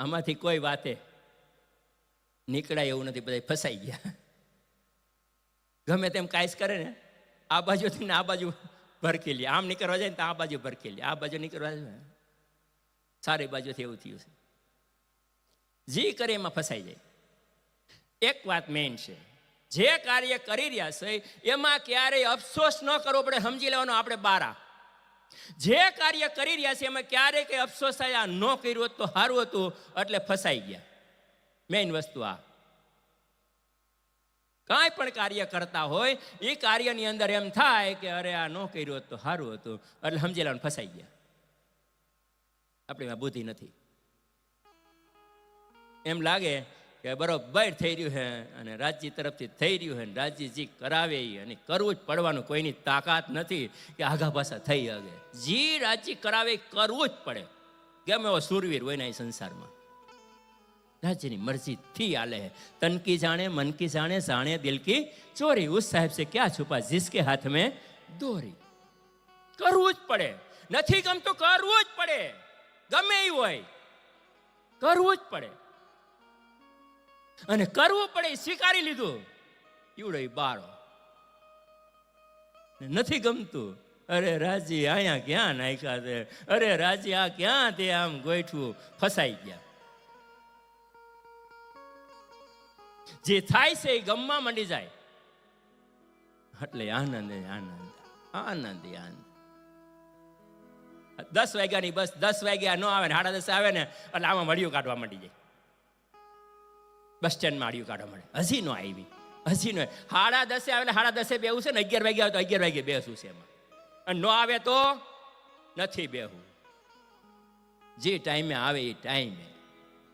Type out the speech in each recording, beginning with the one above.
આમાંથી કોઈ વાતે નીકળાય એવું નથી, બધા ફસાઈ ગયા. ગમે તેમ કાંઈ કરે ને, આ બાજુથી ને આ બાજુ ભરકી લે, આમ નીકળવા જાય ને તો આ બાજુ ભરકી લે, આ બાજુ નીકળવા જાય, સારી બાજુથી એવું થયું છે. જે કરે એમાં ફસાઈ જાય. એક વાત મેઇન છે, જે કાર્ય કરી રહ્યા છે એમાં ક્યારેય અફસોસ ન કરવો પડે, સમજી લેવાનો આપણે બારા. જે કાર્ય કરી રહ્યા છે એમાં ક્યારેય કઈ અફસોસ થાય, આ ન કર્યું હોત તો સારું હતું, એટલે ફસાઈ ગયા. મેઇન વસ્તુ આ. કાંઈ પણ કાર્ય કરતા હોય એ કાર્યની અંદર એમ થાય કે અરે આ ન કર્યું હોત તો સારું હતું, એટલે સમજી લેવાનું ફસાઈ ગયા. આપણીમાં બુદ્ધિ નથી. એમ લાગે કે બરોબર થઈ રહ્યું છે અને રાજ્ય તરફથી થઈ રહ્યું છે, રાજ્યજી કરાવે અને કરવું જ પડવાનું, કોઈની તાકાત નથી કે આઘા પાછા થઈ શકે. જે રાજ્ય કરાવે કરવું જ પડે, ગમે એવો સુરવીર હોય ને એ સંસારમાં. રાજ્યની મરજી થી આલે है, तन की जाने मन की जाने जाने दिल की चोरी, उस साहब से क्या छुपा जिसके हाथ में दोरी. કરવું જ પડે, નથી ગમતું કરવું જ પડે, ગમે એ હોય કરવું જ પડે. અને કરવું પડે સ્વીકારી લીધું, ઈવડો બારો. નથી ગમતું, અરે રાજી અહીંયા ક્યાં નાખ્યા છે, અરે રાજી આ ક્યાં તે આમ ગોઠવું, ફસાઈ ગયા. જે થાય છે એ ગમમાં મંડી જાય, એટલે આનંદ આનંદ આનંદ આનંદ. 10 વાગ્યાની બસ 10 વાગ્યા ન આવે ને 10:30 આવે ને એટલે આમાં મળ્યું કાઢવા માંડી જાય. બસ સ્ટેન્ડમાં મળ્યું કાઢવા માંડે, હજી નો આવી, હજી નો. 10:30 આવે એટલે 10:30 બેવું છે ને, 11 વાગે આવે તો 11 વાગે બેસવું છે એમાં, અને ન આવે તો નથી બેહવું. જે ટાઈમે આવે એ ટાઈમે,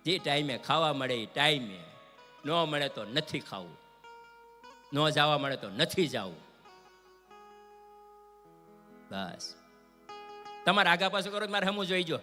જે ટાઈમે ખાવા મળે એ ટાઈમે, ન મળે તો નથી ખાવું, ન જવા મળે તો નથી જવું. બસ તમારે આગા પાછું કરો, મારે હમું જોઈ લ્યો.